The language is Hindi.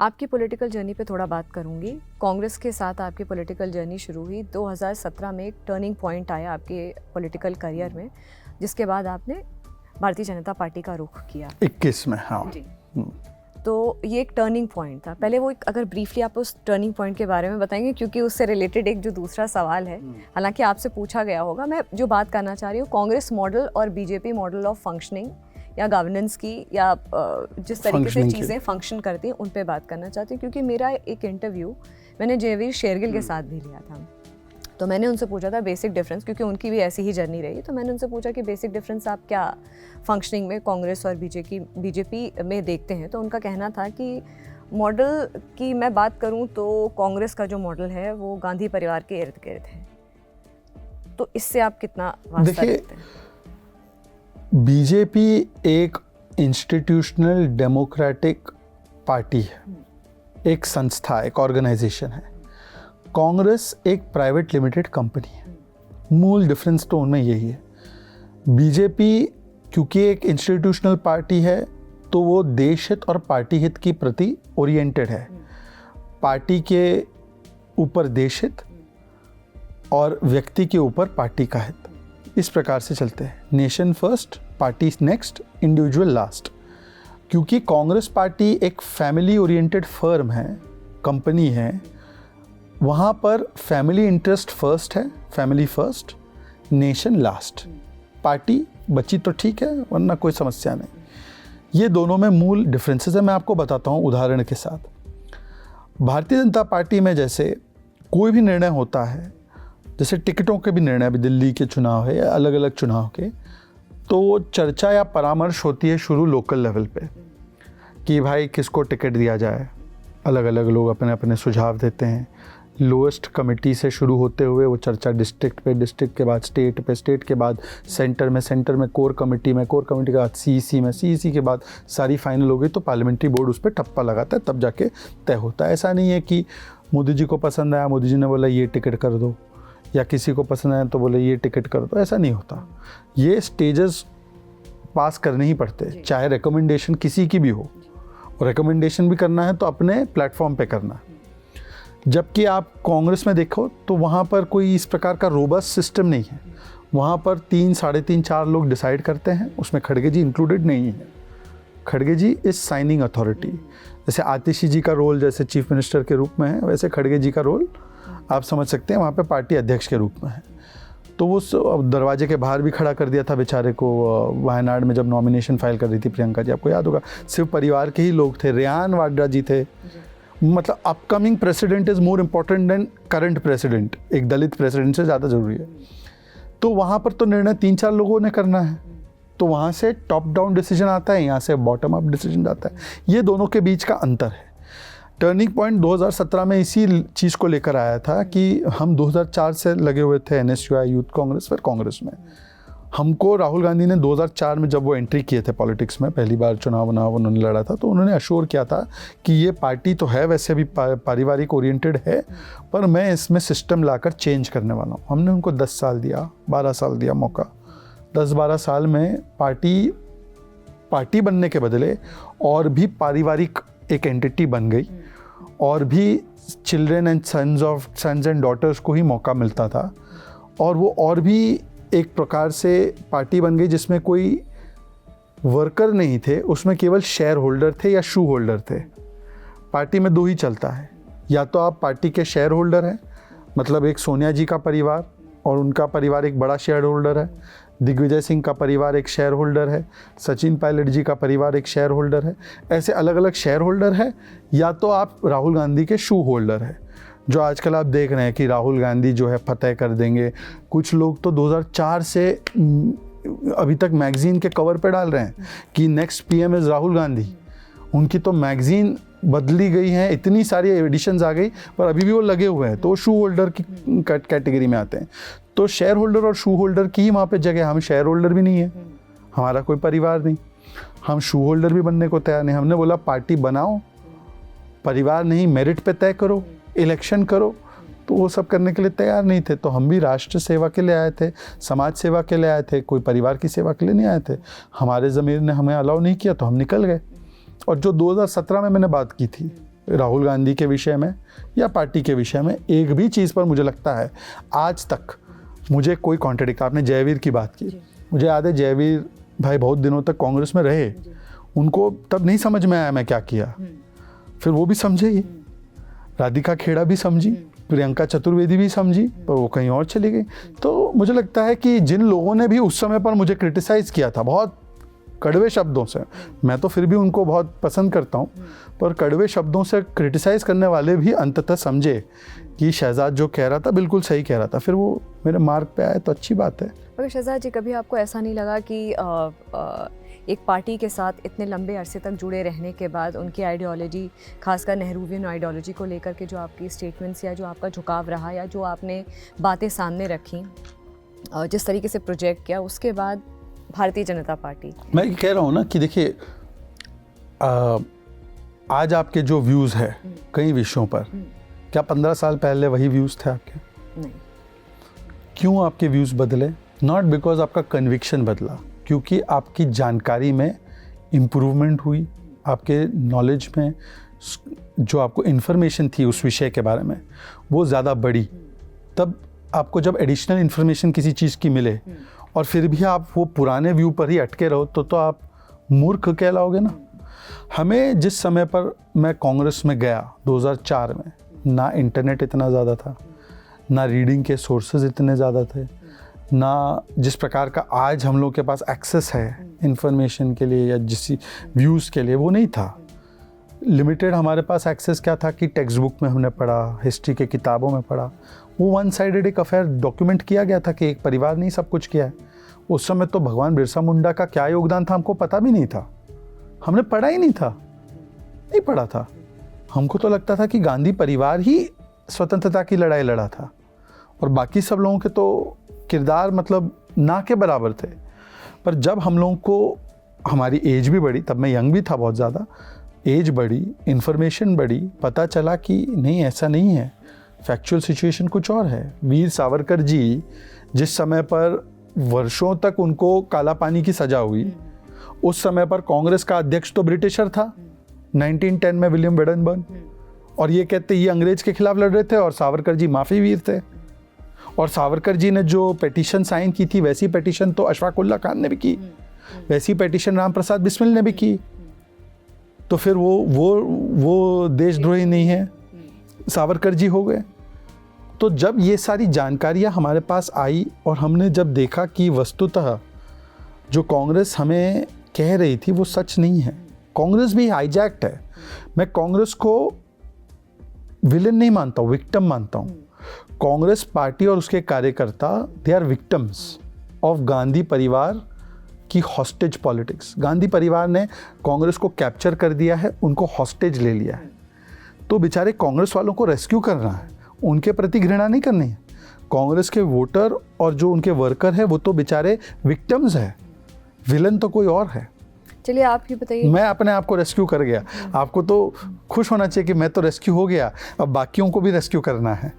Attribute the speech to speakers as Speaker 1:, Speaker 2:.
Speaker 1: आपकी पॉलिटिकल जर्नी पे थोड़ा बात करूंगी। कांग्रेस के साथ आपकी पॉलिटिकल जर्नी शुरू हुई 2017 में। एक टर्निंग पॉइंट आया आपके पॉलिटिकल करियर में, जिसके बाद आपने भारतीय जनता पार्टी का रुख किया
Speaker 2: 21 में। हाँ
Speaker 1: जी। तो ये एक टर्निंग पॉइंट था। पहले वो अगर ब्रीफली आप उस टर्निंग पॉइंट के बारे में बताएंगे, क्योंकि उससे रिलेटेड एक जो दूसरा सवाल है, हालांकि आपसे पूछा गया होगा, मैं जो बात करना चाह रही हूँ कांग्रेस मॉडल और बीजेपी मॉडल ऑफ फंक्शनिंग या गवर्नेंस की, या जिस तरीके से चीज़ें फंक्शन करती हैं उन पे बात करना चाहती हूँ। क्योंकि मेरा एक इंटरव्यू मैंने जयवीर शेरगिल के साथ भी लिया था, तो मैंने उनसे पूछा था बेसिक डिफरेंस, क्योंकि उनकी भी ऐसी ही जर्नी रही। तो मैंने उनसे पूछा कि बेसिक डिफरेंस आप क्या फंक्शनिंग में कांग्रेस और बीजेपी में देखते हैं। तो उनका कहना था कि मॉडल की मैं बात करूं तो कांग्रेस का जो मॉडल है वो गांधी परिवार के इर्द गिर्द है। तो इससे आप कितना वास्ता रखते हैं?
Speaker 2: बीजेपी एक इंस्टीट्यूशनल डेमोक्रेटिक पार्टी है, एक संस्था, एक ऑर्गेनाइजेशन है। कांग्रेस एक प्राइवेट लिमिटेड कंपनी है। मूल डिफरेंस तो उनमें यही है। बीजेपी क्योंकि एक इंस्टीट्यूशनल पार्टी है तो वो देश हित और पार्टी हित की प्रति ओरिएंटेड है। पार्टी के ऊपर देश हित और व्यक्ति के ऊपर पार्टी का हित, इस प्रकार से चलते हैं। Nation first, party next, individual last. क्योंकि कांग्रेस पार्टी एक फैमिली ओरिएंटेड फर्म है, कंपनी है, वहाँ पर फैमिली इंटरेस्ट फर्स्ट है, family first, nation last. Party बची तो ठीक है, वरना कोई समस्या नहीं। ये दोनों में मूल डिफरेंसेस है। मैं आपको बताता हूँ उदाहरण के साथ। भारतीय जनता पार्टी में जैसे कोई भी निर्णय होता है, जैसे टिकटों के भी निर्णय, अभी दिल्ली के चुनाव है या अलग अलग चुनाव के, तो चर्चा या परामर्श होती है शुरू लोकल लेवल पे कि भाई किसको टिकट दिया जाए। अलग अलग लोग अपने अपने सुझाव देते हैं। लोएस्ट कमेटी से शुरू होते हुए वो चर्चा डिस्ट्रिक्ट पे, डिस्ट्रिक्ट के बाद स्टेट पे, स्टेट के बाद सेंटर में कोर कमेटी में, कोर कमेटी के बाद सीईसी में, सीईसी के बाद सारी फाइनल हो गई तो पार्लियामेंट्री बोर्ड उस पर ठप्पा लगाता है, तब जाके तय होता है। ऐसा नहीं है कि मोदी जी को पसंद आया, मोदी जी ने बोला ये टिकट कर दो, या किसी को पसंद आया तो बोले ये टिकट कर दो। ऐसा नहीं होता। ये स्टेजेस पास करने ही पड़ते, चाहे रिकमेंडेशन किसी की भी हो। और रिकमेंडेशन भी करना है तो अपने प्लेटफॉर्म पे करना है। जबकि आप कांग्रेस में देखो तो वहाँ पर कोई इस प्रकार का रोबस्ट सिस्टम नहीं है। वहाँ पर 3, साढ़े 3, 4 लोग डिसाइड करते हैं, उसमें खड़गे जी इंक्लूडेड नहीं है। खड़गे जी इज साइनिंग अथॉरिटी। जैसे आतिशी जी का रोल जैसे चीफ मिनिस्टर के रूप में है, वैसे खड़गे जी का रोल आप समझ सकते हैं वहाँ पे पार्टी अध्यक्ष के रूप में है। तो वो दरवाजे के बाहर भी खड़ा कर दिया था बेचारे को वायनाड में, जब नॉमिनेशन फाइल कर रही थी प्रियंका जी, आपको याद होगा। सिर्फ परिवार के ही लोग थे, रेहान वाड्रा जी थे। मतलब upcoming president is more important then current president. एक दलित प्रेसिडेंट से ज़्यादा ज़रूरी है। तो वहाँ पर तो निर्णय 3-4 लोगों ने करना है। तो वहाँ से टॉप डाउन डिसीजन आता है, यहाँ से बॉटम अप डिसीजन आता है। ये दोनों के बीच का अंतर है। टर्निंग पॉइंट 2017 में इसी चीज़ को लेकर आया था कि हम 2004 से लगे हुए थे NSUI यूथ कांग्रेस, फिर कांग्रेस में। हमको राहुल गांधी ने 2004 में जब वो एंट्री किए थे पॉलिटिक्स में, पहली बार चुनाव उन्होंने लड़ा था, तो उन्होंने अश्योर किया था कि ये पार्टी तो है वैसे भी पारिवारिक ओरिएंटेड है, पर मैं इसमें सिस्टम लाकर चेंज करने वाला हूँ। हमने उनको 10 साल दिया, 12 साल दिया मौका। 10-12 साल में पार्टी बनने के बदले और भी पारिवारिक एक एंटिटी बन गई, और भी children and sons and daughters को ही मौका मिलता था। और वो और भी एक प्रकार से पार्टी बन गई जिसमें कोई वर्कर नहीं थे, उसमें केवल शेयर होल्डर थे या शू होल्डर थे। पार्टी में 2 ही चलता है, या तो आप पार्टी के शेयर होल्डर हैं, मतलब एक सोनिया जी का परिवार और उनका परिवार एक बड़ा शेयर होल्डर है, दिग्विजय सिंह का परिवार एक शेयर होल्डर है, सचिन पायलट जी का परिवार एक शेयर होल्डर है। ऐसे अलग अलग शेयर होल्डर है, या तो आप राहुल गांधी के शू होल्डर है, जो आजकल आप देख रहे हैं कि राहुल गांधी जो है फतेह कर देंगे। कुछ लोग तो 2004 से अभी तक मैगजीन के कवर पे डाल रहे हैं कि next PM is Rahul Gandhi. उनकी तो मैगजीन बदली गई है, इतनी सारी एडिशंस आ गई, पर अभी भी वो लगे हुए हैं, तो वो शू होल्डर की कैटेगरी में आते हैं। तो शेयर होल्डर और शू होल्डर की ही वहाँ पे जगह। हम शेयर होल्डर भी नहीं है, हमारा कोई परिवार नहीं, हम शू होल्डर भी बनने को तैयार नहीं। हमने बोला पार्टी बनाओ, परिवार नहीं, मेरिट पे तय करो, इलेक्शन करो। तो वो सब करने के लिए तैयार नहीं थे। तो हम भी राष्ट्र सेवा के लिए आए थे, समाज सेवा के लिए आए थे, कोई परिवार की सेवा के लिए नहीं आए थे। हमारे ज़मीर ने हमें अलाउ नहीं किया तो हम निकल गए। और जो 2017 में मैंने बात की थी राहुल गांधी के विषय में या पार्टी के विषय में एक भी चीज़ पर मुझे लगता है आज तक मुझे कोई कॉन्ट्रडिक्ट। आपने जयवीर की बात की, मुझे याद है जयवीर भाई बहुत दिनों तक कांग्रेस में रहे, उनको तब नहीं समझ में आया मैं क्या किया, फिर वो भी समझे ही, राधिका खेड़ा भी समझी, प्रियंका चतुर्वेदी भी समझी, पर वो कहीं और चली गई। तो मुझे लगता है कि जिन लोगों ने भी उस समय पर मुझे क्रिटिसाइज़ किया था बहुत कड़वे शब्दों से, मैं तो फिर भी उनको बहुत पसंद करता हूँ, पर कड़वे शब्दों से क्रिटिसाइज़ करने वाले भी अंततः समझे कि शहजाद जो कह रहा था बिल्कुल सही कह रहा था, फिर वो मेरे मार्ग पे आए तो अच्छी बात है।
Speaker 1: मगर शहजाद जी, कभी आपको ऐसा नहीं लगा कि एक पार्टी के साथ इतने लंबे अरसे तक जुड़े रहने के बाद उनकी आइडियोलॉजी, खासकर नेहरूवियन आइडियोलॉजी को लेकर के जो आपकी स्टेटमेंट्स या जो आपका झुकाव रहा या जो आपने बातें सामने रखी, जिस तरीके से प्रोजेक्ट किया, उसके बाद भारतीय जनता पार्टी,
Speaker 2: मैं ये कह रहा हूँ ना कि देखिए आज आपके जो व्यूज़ है कई विषयों पर, क्या 15 साल पहले वही व्यूज़ थे आपके?
Speaker 1: नहीं।
Speaker 2: क्यों आपके व्यूज़ बदले? नॉट बिकॉज आपका कन्विक्शन बदला, क्योंकि आपकी जानकारी में इम्प्रूवमेंट हुई, आपके नॉलेज में जो आपको इन्फॉर्मेशन थी उस विषय के बारे में वो ज़्यादा बढ़ी। तब आपको जब एडिशनल इन्फॉर्मेशन किसी चीज़ की मिले और फिर भी आप वो पुराने व्यू पर ही अटके रहो तो आप मूर्ख कहलाओगे ना। हमें जिस समय पर मैं कांग्रेस में गया 2004 में, ना इंटरनेट इतना ज़्यादा था, ना रीडिंग के सोर्सेज इतने ज़्यादा थे, ना जिस प्रकार का आज हम लोग के पास एक्सेस है इंफॉर्मेशन के लिए या जिस व्यूज़ के लिए, वो नहीं था। लिमिटेड हमारे पास एक्सेस क्या था कि टेक्स्ट बुक में हमने पढ़ा, हिस्ट्री के किताबों में पढ़ा, वो वन साइडेड एक अफेयर डॉक्यूमेंट किया गया था कि एक परिवार ने सब कुछ किया है। उस समय तो भगवान बिरसा मुंडा का क्या योगदान था हमको पता भी नहीं था, हमने पढ़ा ही नहीं था, नहीं पढ़ा था। हमको तो लगता था कि गांधी परिवार ही स्वतंत्रता की लड़ाई लड़ा था और बाकी सब लोगों के तो किरदार मतलब ना के बराबर थे। पर जब हम लोगों को हमारी एज भी बढ़ी, तब मैं यंग भी था बहुत ज़्यादा, एज बढ़ी, इन्फॉर्मेशन बढ़ी, पता चला कि नहीं ऐसा नहीं है, फैक्चुअल सिचुएशन कुछ और है। वीर सावरकर जी जिस समय पर वर्षों तक उनको काला पानी की सज़ा हुई, उस समय पर कांग्रेस का अध्यक्ष तो ब्रिटिशर था 1910 में, विलियम वेडनबर्न, और ये कहते ये अंग्रेज के खिलाफ लड़ रहे थे और सावरकर जी माफी वीर थे। और सावरकर जी ने जो पेटिशन साइन की थी वैसी पेटिशन तो अशफाक उल्ला खान ने भी की, वैसी पेटिशन राम प्रसाद बिस्मिल ने भी की। तो फिर वो देशद्रोही नहीं है, सावरकर जी हो गए। तो जब ये सारी जानकारियाँ हमारे पास आई और हमने जब देखा कि वस्तुतः जो कांग्रेस हमें कह रही थी वो सच नहीं है, कांग्रेस भी हाईजैक्ट है। मैं कांग्रेस को विलेन नहीं मानता हूँ, विक्टिम मानता हूँ। कांग्रेस पार्टी और उसके कार्यकर्ता they are victims of Gandhi परिवार की हॉस्टेज पॉलिटिक्स। गांधी परिवार ने कांग्रेस को कैप्चर कर दिया है, उनको हॉस्टेज ले लिया है। तो बेचारे कांग्रेस वालों को रेस्क्यू करना है, उनके प्रति घृणा नहीं करनी है। कांग्रेस के वोटर और जो उनके वर्कर है वो तो बेचारे विक्टिम्स है, विलन तो कोई और है।
Speaker 1: चलिए आप ही बताइए।
Speaker 2: मैं अपने आप को रेस्क्यू कर गया, आपको तो खुश होना चाहिए कि मैं तो रेस्क्यू हो गया, अब बाकियों को भी रेस्क्यू करना है।